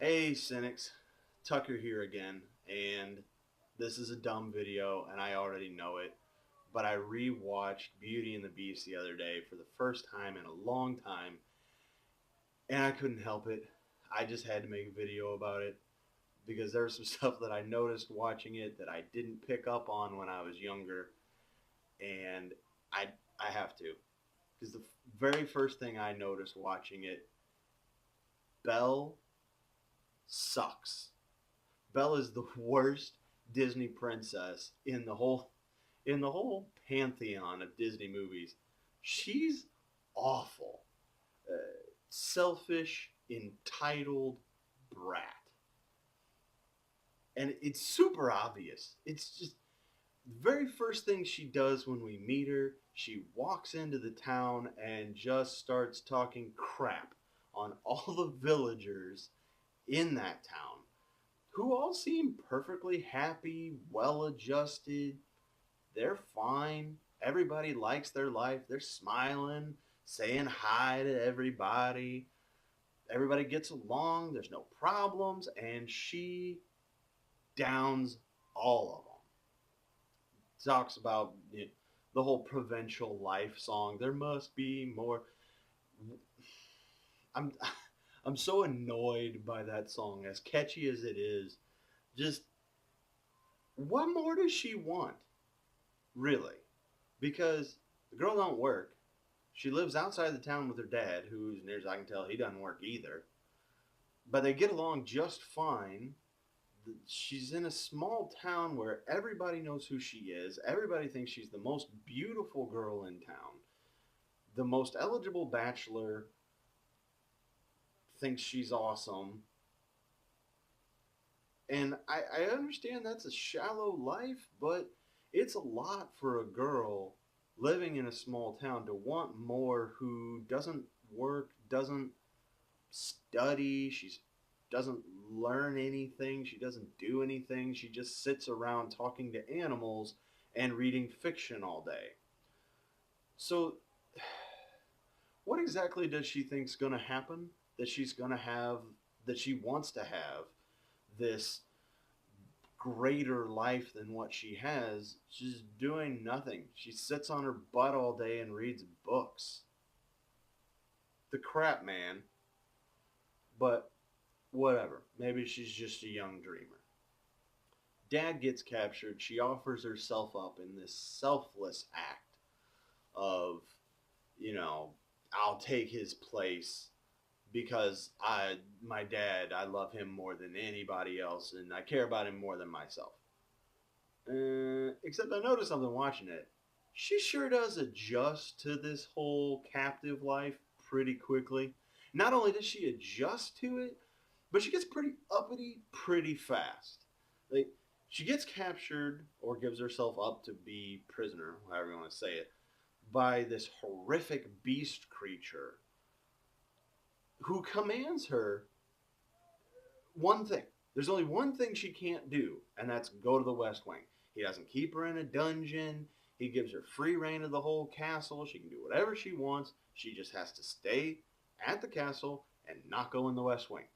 Hey Cynics, Tucker here again, and this is a dumb video, and I already know it, but I rewatched Beauty and the Beast the other day for the first time in a long time, and I couldn't help it. I just had to make a video about it because there was some stuff that I noticed watching it that I didn't pick up on when I was younger, and I I have to because the very first thing I noticed watching it, Belle sucks. Belle is the worst Disney princess in the whole pantheon of Disney movies. She's awful, uh, selfish, entitled brat, and it's super obvious. It's just the very first thing she does when we meet her. She walks into the town and just starts talking crap on all the villagers in that town who all seem perfectly happy, well adjusted. They're fine. Everybody likes their life. They're smiling, saying hi to everybody. Everybody gets along. There's no problems. And she downs all of them. Talks about the whole provincial life song. There must be more. I'm I'm so annoyed by that song, as catchy as it is. Just what more does she want? Really, because the girl don't work. She lives outside the town with her dad, who, as near as I can tell, he doesn't work either. But they get along just fine. She's in a small town where everybody knows who she is. Everybody thinks she's the most beautiful girl in town. The most eligible bachelor thinks she's awesome. And I understand that's a shallow life, but it's a lot for a girl living in a small town to want more, who doesn't work, doesn't study, she doesn't learn anything, she doesn't do anything, she just sits around talking to animals and reading fiction all day. So, what exactly does she think's going to happen? That she's going to have, that she wants to have this greater life than what she has. She's doing nothing. She sits on her butt all day and reads books. The crap, man. But whatever. Maybe she's just a young dreamer. Dad gets captured. She offers herself up in this selfless act of, you know, I'll take his place because my dad, I love him more than anybody else, and I care about him more than myself. Except I noticed something watching it. She sure does adjust to this whole captive life pretty quickly. Not only does she adjust to it, but she gets pretty uppity pretty fast. Like, she gets captured or gives herself up to be prisoner, however you want to say it, by this horrific beast creature who commands her one thing. There's only one thing she can't do, and that's go to the West Wing. He doesn't keep her in a dungeon. He gives her free reign of the whole castle. She can do whatever she wants. She just has to stay at the castle and not go in the West Wing.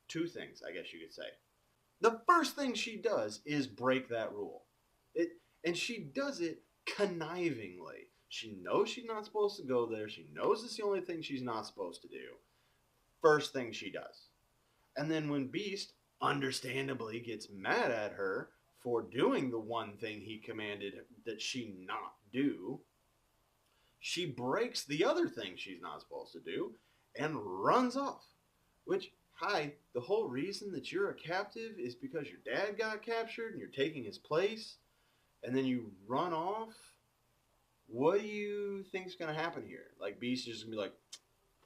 Two things, I guess you could say. The first thing she does is break that rule. It, and she does it connivingly. She knows she's not supposed to go there. She knows it's the only thing she's not supposed to do. First thing she does. And then when Beast understandably gets mad at her for doing the one thing he commanded that she not do, she breaks the other thing she's not supposed to do and runs off. Which, hi, the whole reason that you're a captive is because your dad got captured and you're taking his place, and then you run off? What do you think's going to happen here? Like, Beast is just going to be like,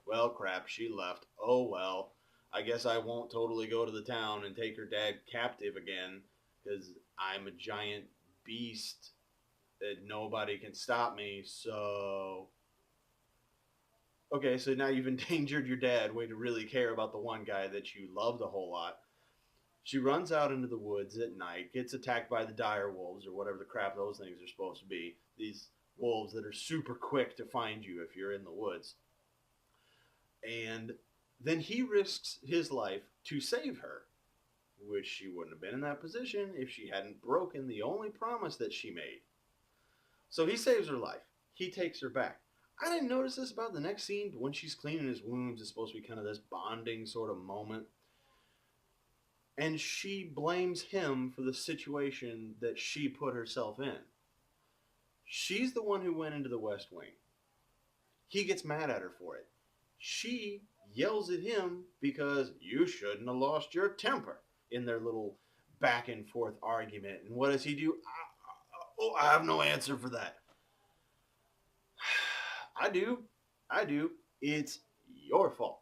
well, crap, she left. Oh, well, I guess I won't totally go to the town and take her dad captive again because I'm a giant beast that nobody can stop me. So, okay, so now you've endangered your dad. Way to really care about the one guy that you loved a whole lot. She runs out into the woods at night, gets attacked by the dire wolves or whatever the crap those things are supposed to be. These wolves that are super quick to find you if you're in the woods. And then he risks his life to save her, which she wouldn't have been in that position if she hadn't broken the only promise that she made. So he saves her life. He takes her back. I didn't notice this about the next scene, but when she's cleaning his wounds, it's supposed to be kind of this bonding sort of moment. And she blames him for the situation that she put herself in. She's the one who went into the West Wing. He gets mad at her for it. She yells at him because you shouldn't have lost your temper in their little back and forth argument. And what does he do? I have no answer for that. I do. I do. It's your fault.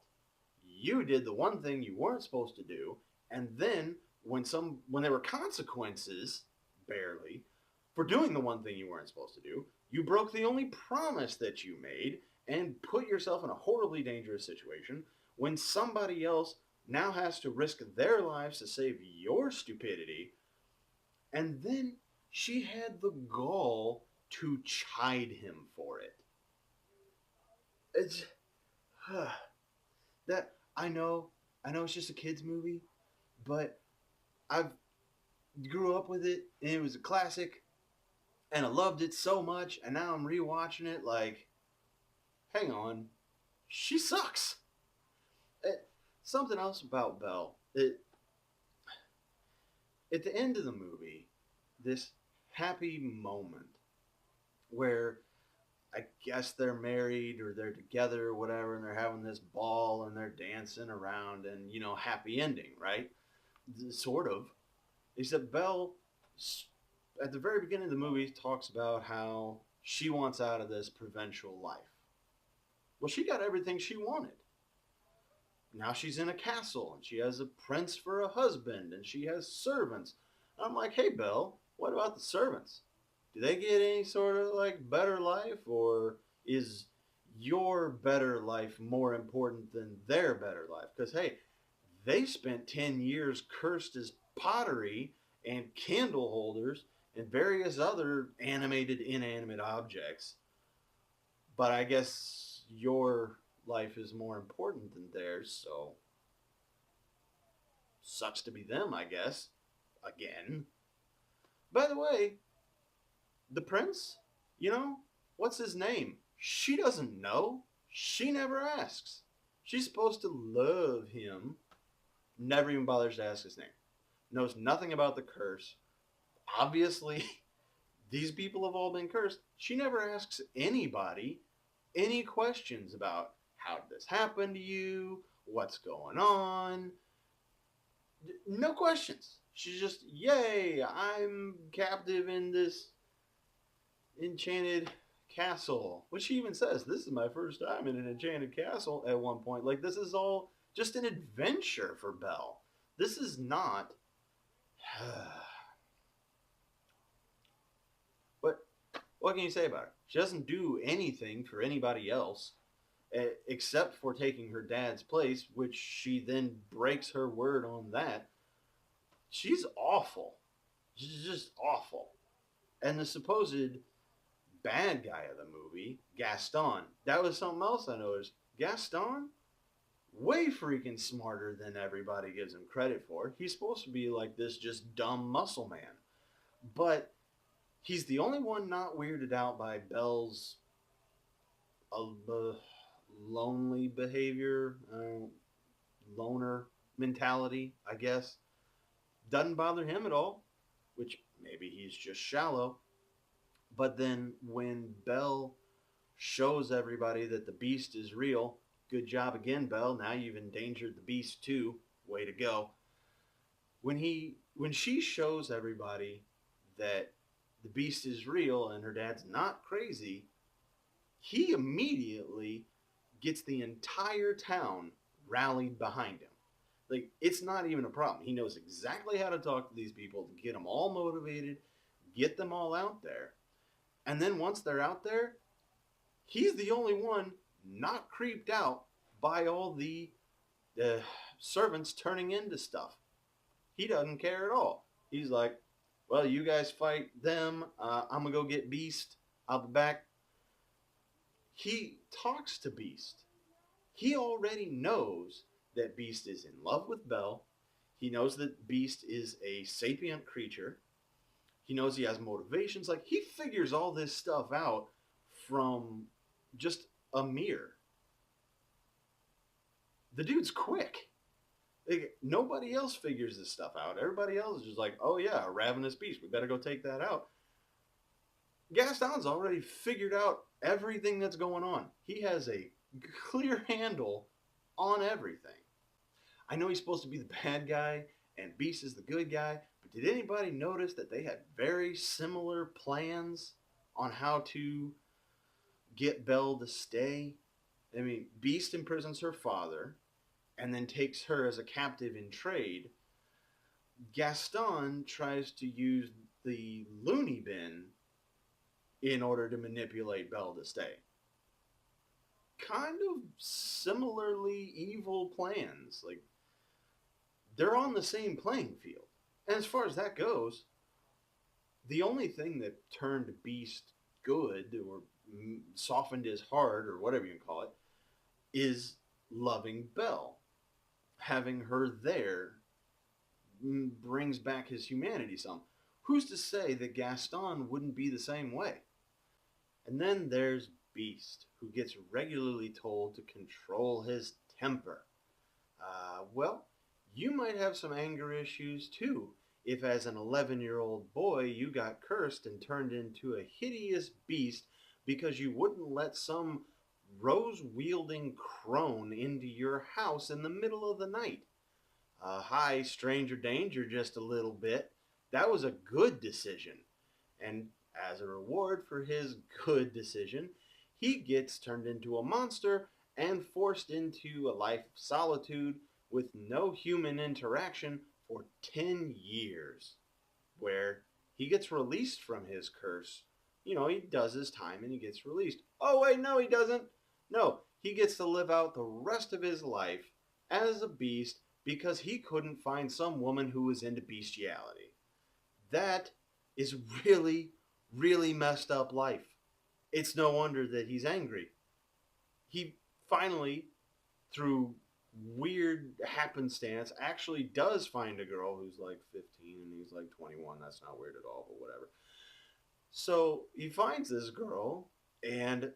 You did the one thing you weren't supposed to do, and then when there were consequences, barely, for doing the one thing you weren't supposed to do, you broke the only promise that you made and put yourself in a horribly dangerous situation when somebody else now has to risk their lives to save your stupidity. And then she had the gall to chide him for it. It's that I know it's just a kids movie, but I've grew up with it and it was a classic and I loved it so much, and now I'm rewatching it like, hang on, she sucks. Something else about Belle. At the end of the movie, this happy moment where I guess they're married or they're together or whatever, and they're having this ball and they're dancing around, and happy ending, right? Sort of. Except Belle, at the very beginning of the movie, talks about how she wants out of this provincial life. Well, she got everything she wanted. Now she's in a castle and she has a prince for a husband and she has servants. I'm like, hey, Belle, what about the servants? Do they get any sort of like better life, or is your better life more important than their better life? Because, hey, they spent 10 years cursed as pottery and candle holders and various other animated, inanimate objects. But I guess your life is more important than theirs, so sucks to be them, I guess. Again. By the way, the prince, what's his name? She doesn't know. She never asks. She's supposed to love him. Never even bothers to ask his name. Knows nothing about the curse. Obviously, these people have all been cursed. She never asks anybody any questions about how did this happen to you? What's going on? No questions. She's just, yay, I'm captive in this enchanted castle. Which she even says, this is my first time in an enchanted castle at one point. Like, this is all just an adventure for Belle. This is not... But what can you say about her? She doesn't do anything for anybody else except for taking her dad's place, which she then breaks her word on that. She's awful. She's just awful. And the supposed bad guy of the movie, Gaston, that was something else I noticed. Gaston, way freaking smarter than everybody gives him credit for. He's supposed to be like this just dumb muscle man. But he's the only one not weirded out by Belle's lonely behavior, loner mentality, I guess. Doesn't bother him at all, which maybe he's just shallow. But then when Belle shows everybody that the beast is real, good job again, Belle. Now you've endangered the beast too. Way to go. When she shows everybody that the beast is real and her dad's not crazy, he immediately gets the entire town rallied behind him. Like, it's not even a problem. He knows exactly how to talk to these people to get them all motivated, get them all out there. And then once they're out there, he's the only one not creeped out by all the servants turning into stuff. He doesn't care at all. He's like, well, you guys fight them. I'm going to go get Beast. I'll be back. He talks to Beast. He already knows that Beast is in love with Belle. He knows that Beast is a sapient creature. He knows he has motivations. Like, he figures all this stuff out from just a mirror. The dude's quick. Like, nobody else figures this stuff out. Everybody else is just like, oh yeah, a ravenous beast. We better go take that out. Gaston's already figured out everything that's going on. He has a clear handle on everything. I know he's supposed to be the bad guy and Beast is the good guy, but did anybody notice that they had very similar plans on how to get Belle to stay? I mean, Beast imprisons her father and then takes her as a captive in trade. Gaston tries to use the loony bin in order to manipulate Belle to stay. Kind of similarly evil plans. Like, they're on the same playing field. And as far as that goes, the only thing that turned Beast good or softened his heart or whatever you call it is loving Belle. Having her there brings back his humanity some. Who's to say that Gaston wouldn't be the same way? And then there's Beast, who gets regularly told to control his temper. Well, you might have some anger issues too, if as an 11-year-old boy you got cursed and turned into a hideous beast because you wouldn't let some rose-wielding crone into your house in the middle of the night. Hi, stranger danger just a little bit. That was a good decision. And as a reward for his good decision, he gets turned into a monster and forced into a life of solitude with no human interaction for 10 years, where he gets released from his curse. You know, he does his time and he gets released. Oh, wait, no, he doesn't. No, he gets to live out the rest of his life as a beast because he couldn't find some woman who was into bestiality. That is really, really messed up life. It's no wonder that he's angry. He finally, through weird happenstance, actually does find a girl who's like 15 and he's like 21. That's not weird at all, but whatever. So he finds this girl and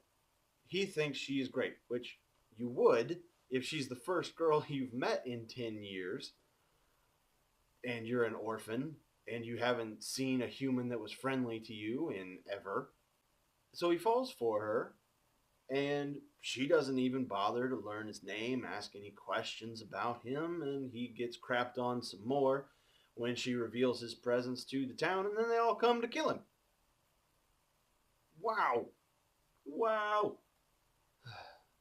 he thinks she's great, which you would if she's the first girl you've met in 10 years and you're an orphan and you haven't seen a human that was friendly to you in ever. So he falls for her, and she doesn't even bother to learn his name, ask any questions about him, and he gets crapped on some more when she reveals his presence to the town, and then they all come to kill him. Wow. Wow.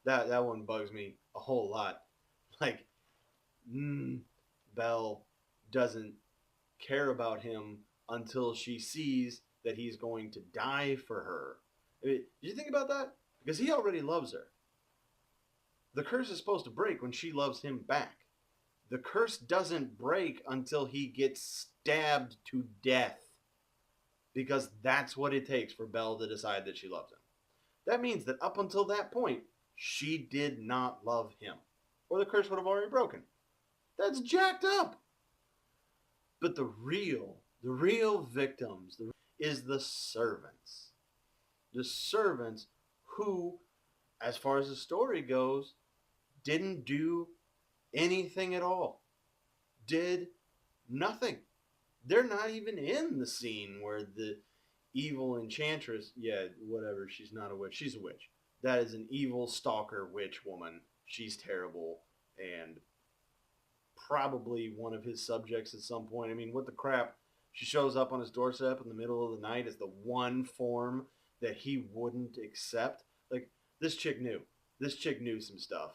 That one bugs me a whole lot. Like, Belle doesn't care about him until she sees that he's going to die for her. I mean, did you think about that? Because he already loves her. The curse is supposed to break when she loves him back. The curse doesn't break until he gets stabbed to death. Because that's what it takes for Belle to decide that she loves him. That means that up until that point, she did not love him. Or the curse would have already broken. That's jacked up. But the real victims is the servants. The servants who, as far as the story goes, didn't do anything at all. Did nothing. They're not even in the scene where the evil enchantress, whatever, she's not a witch, she's a witch. That is an evil stalker witch woman. She's terrible and probably one of his subjects at some point. I mean, what the crap? She shows up on his doorstep in the middle of the night as the one form that he wouldn't accept. Like, this chick knew. This chick knew some stuff.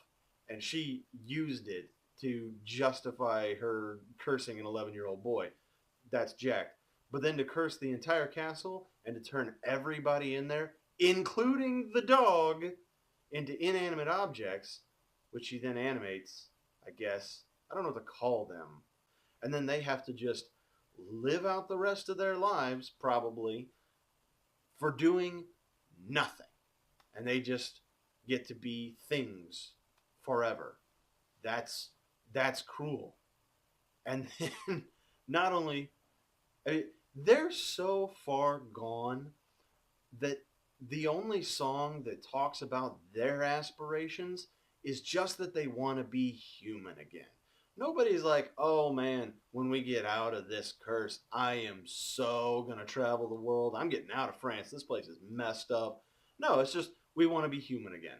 And she used it to justify her cursing an 11-year-old boy. That's jacked. But then to curse the entire castle and to turn everybody in there, including the dog, into inanimate objects, which she then animates, I guess. I don't know what to call them. And then they have to just live out the rest of their lives, probably, for doing nothing. And they just get to be things forever. That's That's cruel. And then not only, I mean, they're so far gone that the only song that talks about their aspirations is just that they want to be human again. Nobody's like, oh man, when we get out of this curse, I am so going to travel the world. I'm getting out of France. This place is messed up. No, it's just we want to be human again.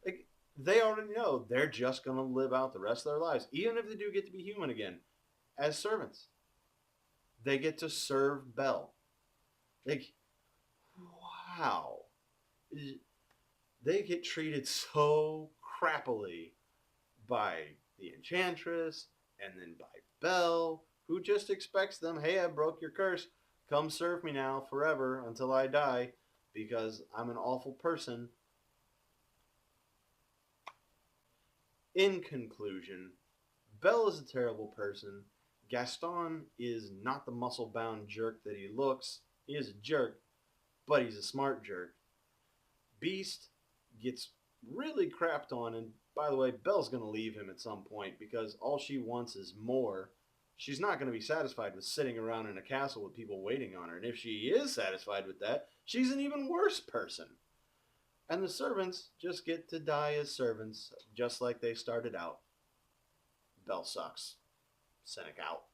Like, they already know they're just going to live out the rest of their lives, even if they do get to be human again, as servants. They get to serve Belle. Like, wow. They get treated so crappily by the Enchantress and then by Belle, who just expects them, hey, I broke your curse. Come serve me now forever until I die because I'm an awful person. In conclusion, Belle is a terrible person. Gaston is not the muscle bound jerk that he looks. He is a jerk, but he's a smart jerk. Beast gets really crapped on, and by the way, Belle's going to leave him at some point because all she wants is more. She's not going to be satisfied with sitting around in a castle with people waiting on her, and if she is satisfied with that, she's an even worse person. And the servants just get to die as servants, just like they started out. Belle sucks. Cynic out.